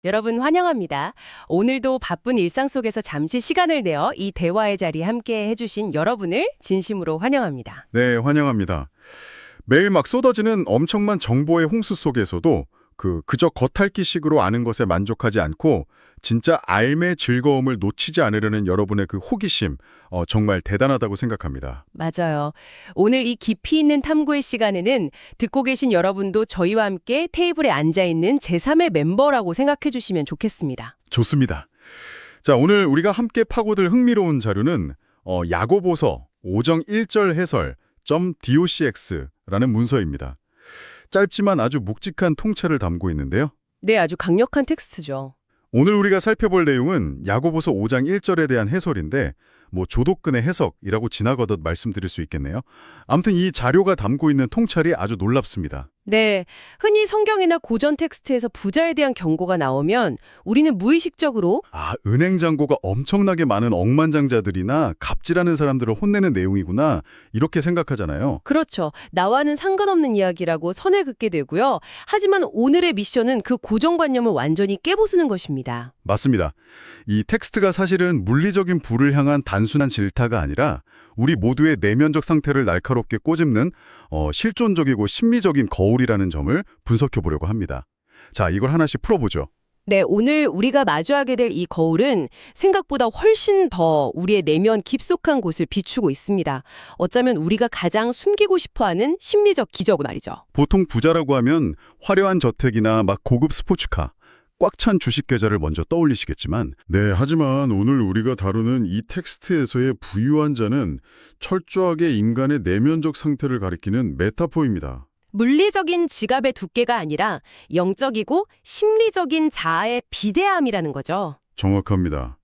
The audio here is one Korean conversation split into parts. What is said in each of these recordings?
여러분 환영합니다. 오늘도 바쁜 일상 속에서 잠시 시간을 내어 이 대화의 자리에 함께 해주신 여러분을 진심으로 환영합니다. 네, 환영합니다. 매일 막 쏟아지는 엄청난 정보의 홍수 속에서도 그저 겉핥기식으로 아는 것에 만족하지 않고 진짜 삶의 즐거움을 놓치지 않으려는 여러분의 그 호기심, 정말 대단하다고 생각합니다. 맞아요. 오늘 이 깊이 있는 탐구의 시간에는 듣고 계신 여러분도 저희와 함께 테이블에 앉아있는 제3의 멤버라고 생각해 주시면 좋겠습니다. 좋습니다. 자, 오늘 우리가 함께 파고들 흥미로운 자료는 야고보서 5장 1절 해설 .docx라는 문서입니다. 짧지만 아주 묵직한 통찰을 담고 있는데요. 네, 아주 강력한 텍스트죠. 오늘 우리가 살펴볼 내용은 야고보서 5장 1절에 대한 해설인데 조독근의 해석이라고 지나가듯 말씀드릴 수 있겠네요. 아무튼 이 자료가 담고 있는 통찰이 아주 놀랍습니다. 네, 흔히 성경이나 고전 텍스트에서 부자에 대한 경고가 나오면 우리는 무의식적으로 은행 잔고가 엄청나게 많은 억만장자들이나 갑질하는 사람들을 혼내는 내용이구나 이렇게 생각하잖아요. 그렇죠. 나와는 상관없는 이야기라고 선을 긋게 되고요. 하지만 오늘의 미션은 그 고정관념을 완전히 깨부수는 것입니다. 맞습니다. 이 텍스트가 사실은 물리적인 부를 향한 단순한 질타가 아니라 우리 모두의 내면적 상태를 날카롭게 꼬집는 실존적이고 심리적인 거울이라는 점을 분석해 보려고 합니다. 자, 이걸 하나씩 풀어보죠. 네, 오늘 우리가 마주하게 될 이 거울은 생각보다 훨씬 더 우리의 내면 깊숙한 곳을 비추고 있습니다. 어쩌면 우리가 가장 숨기고 싶어하는 심리적 기적 말이죠. 보통 부자라고 하면 화려한 저택이나 막 고급 스포츠카, 꽉 찬 주식 계좌를 먼저 떠올리시겠지만 하지만 오늘 우리가 다루는 이 텍스트에서의 부유한 자는 철저하게 인간의 내면적 상태를 가리키는 메타포입니다. 물리적인 지갑의 두께가 아니라 영적이고 심리적인 자아의 비대함이라는 거죠. 정확합니다.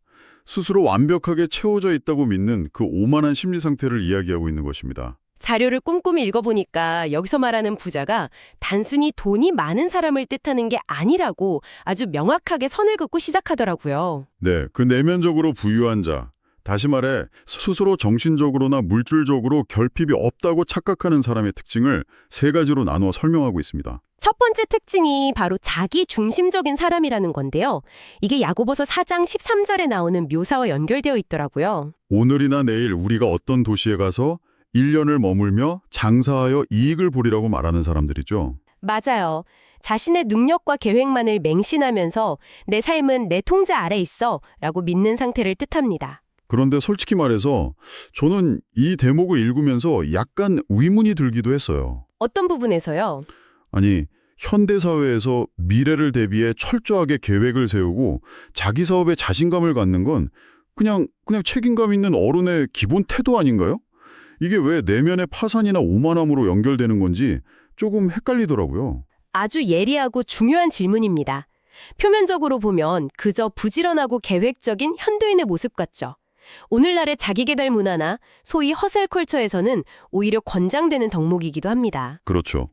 스스로 완벽하게 채워져 있다고 믿는 그 오만한 심리 상태를 이야기하고 있는 것입니다. 자료를 꼼꼼히 읽어보니까 여기서 말하는 부자가 단순히 돈이 많은 사람을 뜻하는 게 아니라고 아주 명확하게 선을 긋고 시작하더라고요. 네, 그 내면적으로 부유한 자, 다시 말해 스스로 정신적으로나 물질적으로 결핍이 없다고 착각하는 사람의 특징을 세 가지로 나누어 설명하고 있습니다. 첫 번째 특징이 바로 자기 중심적인 사람이라는 건데요. 이게 야고보서 4장 13절에 나오는 묘사와 연결되어 있더라고요. 오늘이나 내일 우리가 어떤 도시에 가서 1년을 머물며 장사하여 이익을 보리라고 말하는 사람들이죠. 맞아요. 자신의 능력과 계획만을 맹신하면서 내 삶은 내 통제 아래 있어 라고 믿는 상태를 뜻합니다. 그런데 솔직히 말해서 저는 이 대목을 읽으면서 약간 의문이 들기도 했어요. 어떤 부분에서요? 아니, 현대사회에서 미래를 대비해 철저하게 계획을 세우고 자기 사업에 자신감을 갖는 건 그냥 책임감 있는 어른의 기본 태도 아닌가요? 이게 왜 내면의 파산이나 오만함으로 연결되는 건지 조금 헷갈리더라고요. 아주 예리하고 중요한 질문입니다. 표면적으로 보면 그저 부지런하고 계획적인 현대인의 모습 같죠. 오늘날의 자기계발 문화나 소위 허슬 컬처에서는 오히려 권장되는 덕목이기도 합니다. 그렇죠.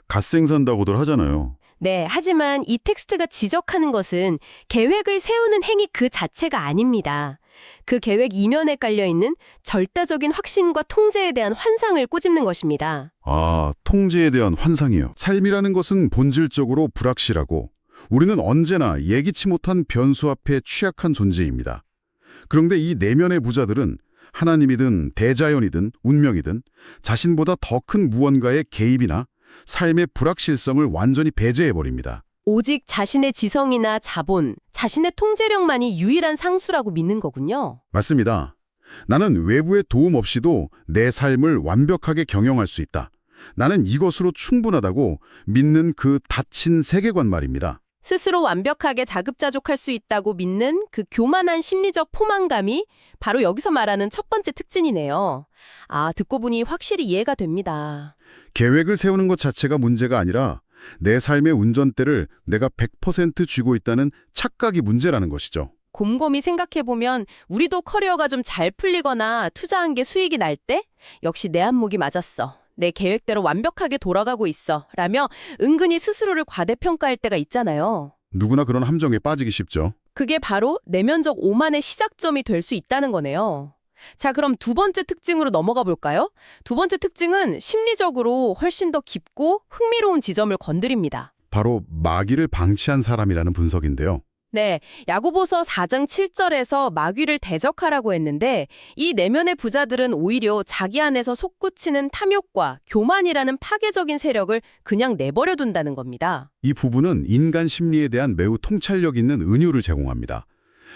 갓생산다고들 하잖아요. 네, 하지만 이 텍스트가 지적하는 것은 계획을 세우는 행위 그 자체가 아닙니다. 그 계획 이면에 깔려있는 절대적인 확신과 통제에 대한 환상을 꼬집는 것입니다. 통제에 대한 환상이요. 삶이라는 것은 본질적으로 불확실하고 우리는 언제나 예기치 못한 변수 앞에 취약한 존재입니다. 그런데 이 내면의 부자들은 하나님이든 대자연이든 운명이든 자신보다 더 큰 무언가의 개입이나 삶의 불확실성을 완전히 배제해버립니다. 오직 자신의 지성이나 자본, 자신의 통제력만이 유일한 상수라고 믿는 거군요. 맞습니다. 나는 외부의 도움 없이도 내 삶을 완벽하게 경영할 수 있다. 나는 이것으로 충분하다고 믿는 그 닫힌 세계관 말입니다. 스스로 완벽하게 자급자족할 수 있다고 믿는 그 교만한 심리적 포만감이 바로 여기서 말하는 첫 번째 특징이네요. 듣고 보니 확실히 이해가 됩니다. 계획을 세우는 것 자체가 문제가 아니라 내 삶의 운전대를 내가 100% 쥐고 있다는 착각이 문제라는 것이죠. 곰곰이 생각해보면 우리도 커리어가 좀 잘 풀리거나 투자한 게 수익이 날 때 역시 내 안목이 맞았어. 내 계획대로 완벽하게 돌아가고 있어. 라며 은근히 스스로를 과대평가할 때가 있잖아요. 누구나 그런 함정에 빠지기 쉽죠. 그게 바로 내면적 오만의 시작점이 될 수 있다는 거네요. 자, 그럼 두 번째 특징으로 넘어가 볼까요? 두 번째 특징은 심리적으로 훨씬 더 깊고 흥미로운 지점을 건드립니다. 바로 마귀를 방치한 사람이라는 분석인데요. 네, 야고보서 4장 7절에서 마귀를 대적하라고 했는데 이 내면의 부자들은 오히려 자기 안에서 솟구치는 탐욕과 교만이라는 파괴적인 세력을 그냥 내버려 둔다는 겁니다. 이 부분은 인간 심리에 대한 매우 통찰력 있는 은유를 제공합니다.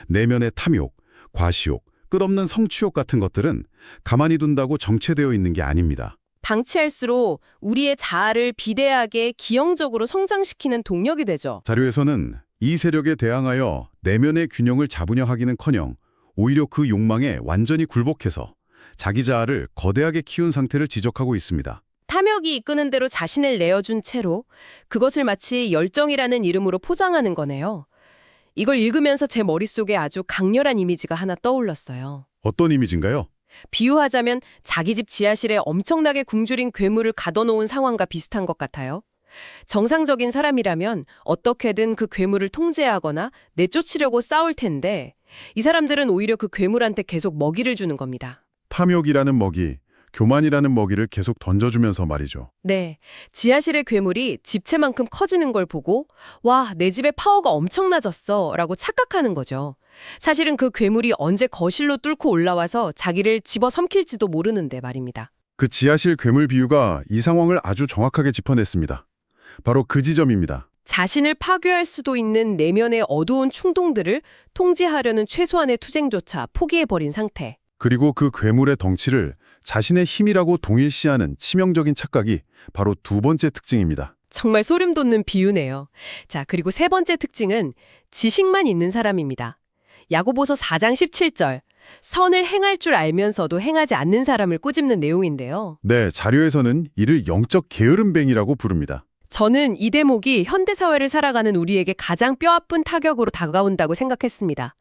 내면의 탐욕, 과시욕, 끝없는 성취욕 같은 것들은 가만히 둔다고 정체되어 있는 게 아닙니다. 방치할수록 우리의 자아를 비대하게 기형적으로 성장시키는 동력이 되죠. 자료에서는 이 세력에 대항하여 내면의 균형을 잡으려 하기는커녕 오히려 그 욕망에 완전히 굴복해서 자기 자아를 거대하게 키운 상태를 지적하고 있습니다. 탐욕이 이끄는 대로 자신을 내어준 채로 그것을 마치 열정이라는 이름으로 포장하는 거네요. 이걸 읽으면서 제 머릿속에 아주 강렬한 이미지가 하나 떠올랐어요. 어떤 이미지인가요? 비유하자면 자기 집 지하실에 엄청나게 굶주린 괴물을 가둬놓은 상황과 비슷한 것 같아요. 정상적인 사람이라면 어떻게든 그 괴물을 통제하거나 내쫓으려고 싸울 텐데 이 사람들은 오히려 그 괴물한테 계속 먹이를 주는 겁니다. 탐욕이라는 먹이, 교만이라는 먹이를 계속 던져주면서 말이죠. 네, 지하실의 괴물이 집채만큼 커지는 걸 보고 와, 내 집에 파워가 엄청나졌어 라고 착각하는 거죠. 사실은 그 괴물이 언제 거실로 뚫고 올라와서 자기를 집어삼킬지도 모르는데 말입니다. 그 지하실 괴물 비유가 이 상황을 아주 정확하게 짚어냈습니다. 바로 그 지점입니다. 자신을 파괴할 수도 있는 내면의 어두운 충동들을 통제하려는 최소한의 투쟁조차 포기해버린 상태. 그리고 그 괴물의 덩치를 자신의 힘이라고 동일시하는 치명적인 착각이 바로 두 번째 특징입니다. 정말 소름 돋는 비유네요. 자, 그리고 세 번째 특징은 지식만 있는 사람입니다. 야고보서 4장 17절. 선을 행할 줄 알면서도 행하지 않는 사람을 꼬집는 내용인데요. 네, 자료에서는 이를 영적 게으름뱅이라고 부릅니다. 저는 이 대목이 현대사회를 살아가는 우리에게 가장 뼈아픈 타격으로 다가온다고 생각했습니다.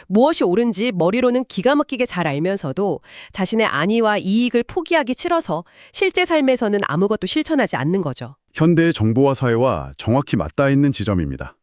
무엇이 옳은지 머리로는 기가 막히게 잘 알면서도 자신의 안위와 이익을 포기하기 싫어서 실제 삶에서는 아무것도 실천하지 않는 거죠. 현대의 정보화 사회와 정확히 맞닿아 있는 지점입니다.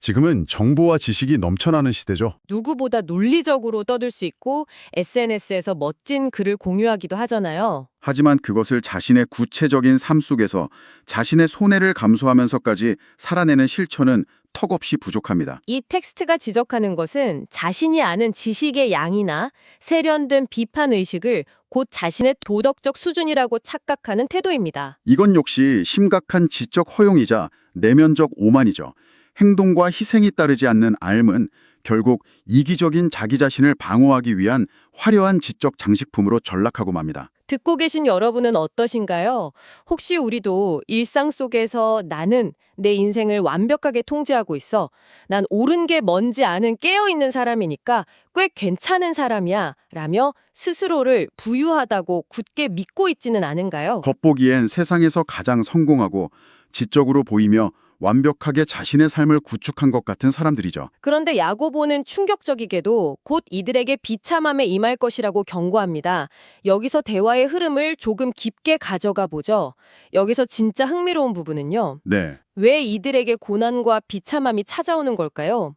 지금은 정보와 지식이 넘쳐나는 시대죠. 누구보다 논리적으로 떠들 수 있고 SNS에서 멋진 글을 공유하기도 하잖아요. 하지만 그것을 자신의 구체적인 삶 속에서 자신의 손해를 감수하면서까지 살아내는 실천은 턱없이 부족합니다. 이 텍스트가 지적하는 것은 자신이 아는 지식의 양이나 세련된 비판의식을 곧 자신의 도덕적 수준이라고 착각하는 태도입니다. 이건 역시 심각한 지적 허용이자 내면적 오만이죠. 행동과 희생이 따르지 않는 앓음은 결국 이기적인 자기 자신을 방어하기 위한 화려한 지적 장식품으로 전락하고 맙니다. 듣고 계신 여러분은 어떠신가요? 혹시 우리도 일상 속에서 나는 내 인생을 완벽하게 통제하고 있어. 난 옳은 게 뭔지 아는 깨어있는 사람이니까 꽤 괜찮은 사람이야. 라며 스스로를 부유하다고 굳게 믿고 있지는 않은가요? 겉보기엔 세상에서 가장 성공하고 지적으로 보이며 완벽하게 자신의 삶을 구축한 것 같은 사람들이죠. 그런데 야고보는 충격적이게도 곧 이들에게 비참함에 임할 것이라고 경고합니다. 여기서 대화의 흐름을 조금 깊게 가져가 보죠. 여기서 진짜 흥미로운 부분은요. 네. 왜 이들에게 고난과 비참함이 찾아오는 걸까요?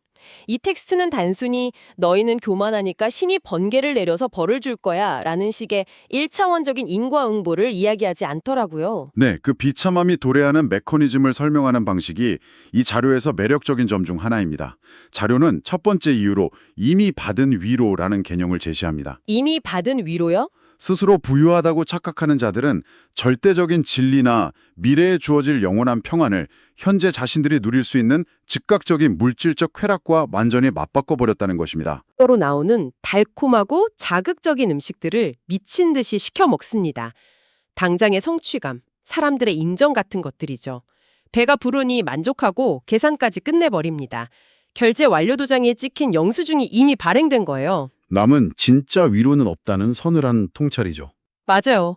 이 텍스트는 단순히 너희는 교만하니까 신이 번개를 내려서 벌을 줄 거야 라는 식의 1차원적인 인과응보를 이야기하지 않더라고요. 네, 그 비참함이 도래하는 메커니즘을 설명하는 방식이 이 자료에서 매력적인 점 중 하나입니다. 자료는 첫 번째 이유로 이미 받은 위로라는 개념을 제시합니다. 이미 받은 위로요? 스스로 부유하다고 착각하는 자들은 절대적인 진리나 미래에 주어질 영원한 평안을 현재 자신들이 누릴 수 있는 즉각적인 물질적 쾌락과 완전히 맞바꿔버렸다는 것입니다. 떠로 나오는 달콤하고 자극적인 음식들을 미친 듯이 시켜 먹습니다. 당장의 성취감, 사람들의 인정 같은 것들이죠. 배가 부르니 만족하고 계산까지 끝내버립니다. 결제 완료 도장에 찍힌 영수증이 이미 발행된 거예요. 남은 진짜 위로는 없다는 서늘한 통찰이죠. 맞아요.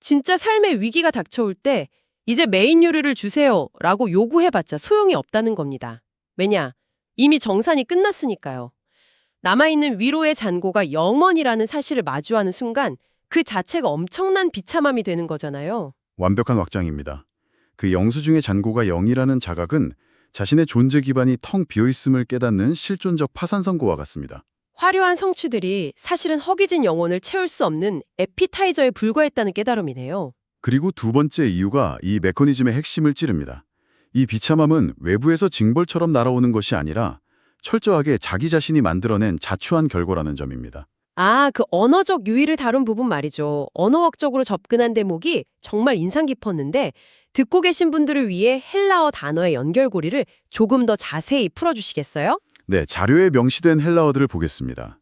진짜 삶의 위기가 닥쳐올 때 이제 메인 요리를 주세요 라고 요구해봤자 소용이 없다는 겁니다. 왜냐? 이미 정산이 끝났으니까요. 남아있는 위로의 잔고가 0원이라는 사실을 마주하는 순간 그 자체가 엄청난 비참함이 되는 거잖아요. 완벽한 확장입니다. 그 영수증의 잔고가 0이라는 자각은 자신의 존재 기반이 텅 비어있음을 깨닫는 실존적 파산 선고와 같습니다. 화려한 성취들이 사실은 허기진 영혼을 채울 수 없는 에피타이저에 불과했다는 깨달음이네요. 그리고 두 번째 이유가 이 메커니즘의 핵심을 찌릅니다. 이 비참함은 외부에서 징벌처럼 날아오는 것이 아니라 철저하게 자기 자신이 만들어낸 자추한 결과라는 점입니다. 아, 그 언어적 유희를 다룬 부분 말이죠. 언어학적으로 접근한 대목이 정말 인상 깊었는데 듣고 계신 분들을 위해 헬라어 단어의 연결고리를 조금 더 자세히 풀어주시겠어요? 네, 자료에 명시된 헬라어들을 보겠습니다.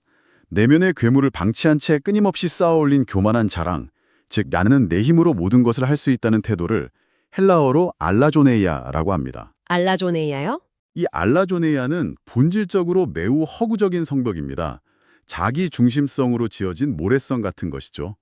내면의 괴물을 방치한 채 끊임없이 쌓아올린 교만한 자랑, 즉 나는 내 힘으로 모든 것을 할 수 있다는 태도를 헬라어로 알라조네이아라고 합니다. 알라조네이아요? 이 알라조네이아는 본질적으로 매우 허구적인 성벽입니다. 자기 중심성으로 지어진 모래성 같은 것이죠.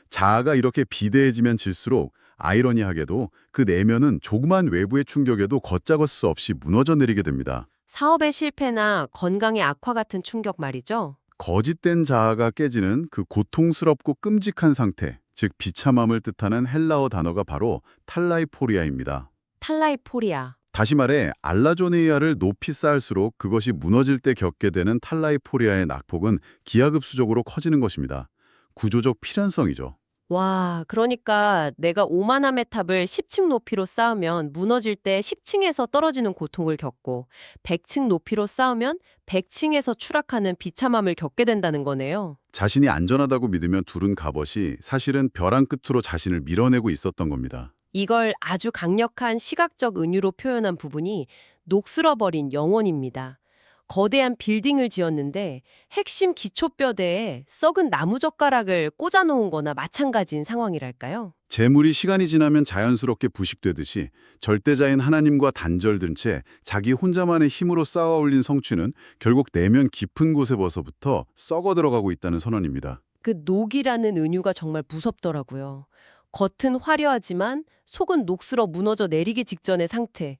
자아가 이렇게 비대해지면 질수록 아이러니하게도 그 내면은 조그만 외부의 충격에도 걷잡을 수 없이 무너져 내리게 됩니다. 사업의 실패나 건강의 악화 같은 충격 말이죠. 거짓된 자아가 깨지는 그 고통스럽고 끔찍한 상태, 즉 비참함을 뜻하는 헬라어 단어가 바로 탈라이포리아입니다. 탈라이포리아. 다시 말해 알라조네이아를 높이 쌓을수록 그것이 무너질 때 겪게 되는 탈라이포리아의 낙폭은 기하급수적으로 커지는 것입니다. 구조적 필연성이죠. 와, 그러니까 내가 오만함의 탑을 10층 높이로 쌓으면 무너질 때 10층에서 떨어지는 고통을 겪고 100층 높이로 쌓으면 100층에서 추락하는 비참함을 겪게 된다는 거네요. 자신이 안전하다고 믿으며 두른 갑옷이 사실은 벼랑 끝으로 자신을 밀어내고 있었던 겁니다. 이걸 아주 강력한 시각적 은유로 표현한 부분이 녹슬어버린 영혼입니다. 거대한 빌딩을 지었는데 핵심 기초뼈대에 썩은 나무젓가락을 꽂아놓은 거나 마찬가지인 상황이랄까요? 재물이 시간이 지나면 자연스럽게 부식되듯이 절대자인 하나님과 단절된 채 자기 혼자만의 힘으로 쌓아 올린 성취는 결국 내면 깊은 곳에서부터 썩어 들어가고 있다는 선언입니다. 그 녹이라는 은유가 정말 무섭더라고요. 겉은 화려하지만 속은 녹슬어 무너져 내리기 직전의 상태.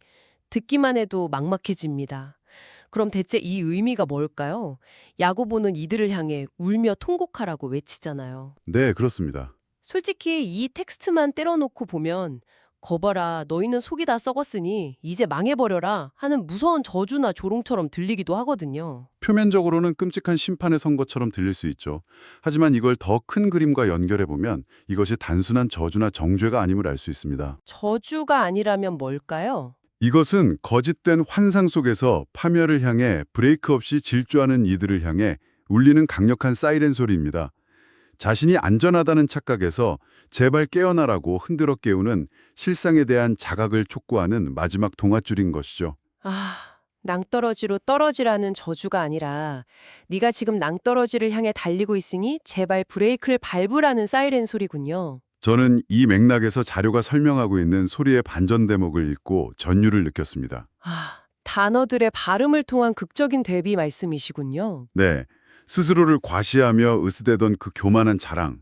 듣기만 해도 막막해집니다. 그럼 대체 이 의미가 뭘까요? 야고보는 이들을 향해 울며 통곡하라고 외치잖아요. 네, 그렇습니다. 솔직히 이 텍스트만 때려놓고 보면 거봐라 너희는 속이 다 썩었으니 이제 망해버려라 하는 무서운 저주나 조롱처럼 들리기도 하거든요. 표면적으로는 끔찍한 심판의 선고처럼 들릴 수 있죠. 하지만 이걸 더 큰 그림과 연결해보면 이것이 단순한 저주나 정죄가 아님을 알 수 있습니다. 저주가 아니라면 뭘까요? 이것은 거짓된 환상 속에서 파멸을 향해 브레이크 없이 질주하는 이들을 향해 울리는 강력한 사이렌 소리입니다. 자신이 안전하다는 착각에서 제발 깨어나라고 흔들어 깨우는 실상에 대한 자각을 촉구하는 마지막 동아줄인 것이죠. 아, 낭떠러지로 떨어지라는 저주가 아니라 네가 지금 낭떠러지를 향해 달리고 있으니 제발 브레이크를 밟으라는 사이렌 소리군요. 저는 이 맥락에서 자료가 설명하고 있는 소리의 반전 대목을 읽고 전율을 느꼈습니다. 아, 단어들의 발음을 통한 극적인 대비 말씀이시군요. 네, 스스로를 과시하며 으스대던 그 교만한 자랑.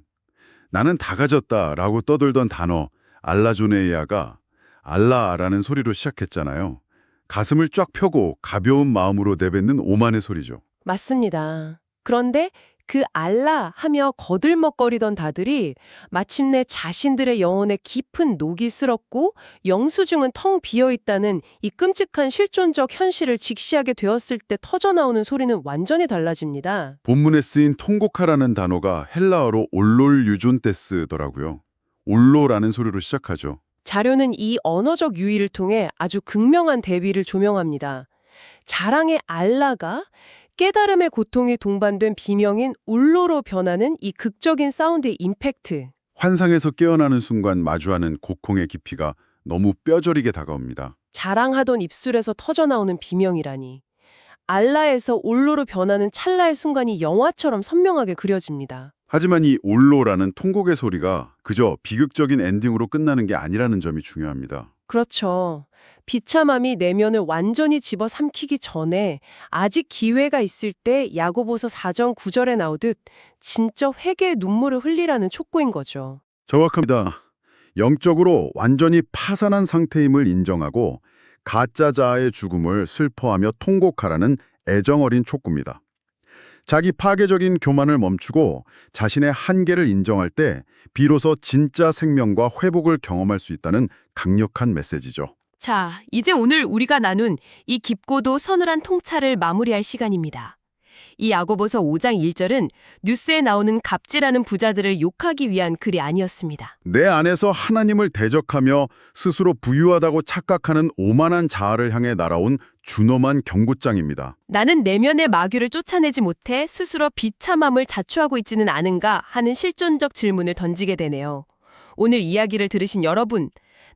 나는 다 가졌다라고 떠들던 단어 알라조네이아가 알라라는 소리로 시작했잖아요. 가슴을 쫙 펴고 가벼운 마음으로 내뱉는 오만의 소리죠. 맞습니다. 그런데 그 알라 하며 거들먹거리던 다들이 마침내 자신들의 영혼에 깊은 녹이 쓸었고 영수증은 텅 비어있다는 이 끔찍한 실존적 현실을 직시하게 되었을 때 터져나오는 소리는 완전히 달라집니다. 본문에 쓰인 통곡하라는 단어가 헬라어로 올롤 유존테스더라고요. 올로라는 소리로 시작하죠. 자료는 이 언어적 유희를 통해 아주 극명한 대비를 조명합니다. 자랑의 알라가 깨달음의 고통이 동반된 비명인 울로로 변하는 이 극적인 사운드의 임팩트. 환상에서 깨어나는 순간 마주하는 고통의 깊이가 너무 뼈저리게 다가옵니다. 자랑하던 입술에서 터져나오는 비명이라니. 알라에서 올로로 변하는 찰나의 순간이 영화처럼 선명하게 그려집니다. 하지만 이 올로라는 통곡의 소리가 그저 비극적인 엔딩으로 끝나는 게 아니라는 점이 중요합니다. 그렇죠. 비참함이 내면을 완전히 집어삼키기 전에 아직 기회가 있을 때 야고보서 4장 9절에 나오듯 진짜 회개의 눈물을 흘리라는 촉구인 거죠. 정확합니다. 영적으로 완전히 파산한 상태임을 인정하고 가짜 자아의 죽음을 슬퍼하며 통곡하라는 애정어린 촉구입니다. 자기 파괴적인 교만을 멈추고 자신의 한계를 인정할 때 비로소 진짜 생명과 회복을 경험할 수 있다는 강력한 메시지죠. 자, 이제 오늘 우리가 나눈 이 깊고도 서늘한 통찰을 마무리할 시간입니다. 이 야고보서 5장 1절은 뉴스에 나오는 갑질하는 부자들을 욕하기 위한 글이 아니었습니다. 내 안에서 하나님을 대적하며 스스로 부유하다고 착각하는 오만한 자아를 향해 날아온 준엄한 경고장입니다. 나는 내면의 마귀를 쫓아내지 못해 스스로 비참함을 자초하고 있지는 않은가 하는 실존적 질문을 던지게 되네요. 오늘 이야기를 들으신 여러분,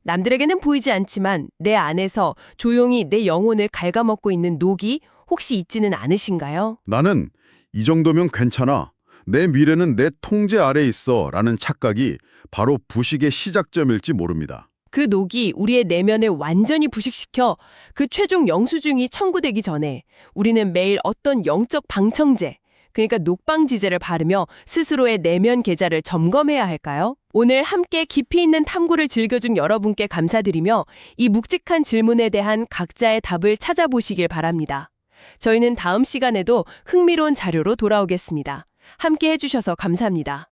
남들에게는 보이지 않지만 내 안에서 조용히 내 영혼을 갉아먹고 있는 녹이 혹시 있지는 않으신가요? 나는 이 정도면 괜찮아. 내 미래는 내 통제 아래 있어 라는 착각이 바로 부식의 시작점일지 모릅니다. 그 녹이 우리의 내면을 완전히 부식시켜 그 최종 영수증이 청구되기 전에 우리는 매일 어떤 영적 방청제, 그러니까 녹방지제를 바르며 스스로의 내면 계좌를 점검해야 할까요? 오늘 함께 깊이 있는 탐구를 즐겨준 여러분께 감사드리며 이 묵직한 질문에 대한 각자의 답을 찾아보시길 바랍니다. 저희는 다음 시간에도 흥미로운 자료로 돌아오겠습니다. 함께 해주셔서 감사합니다.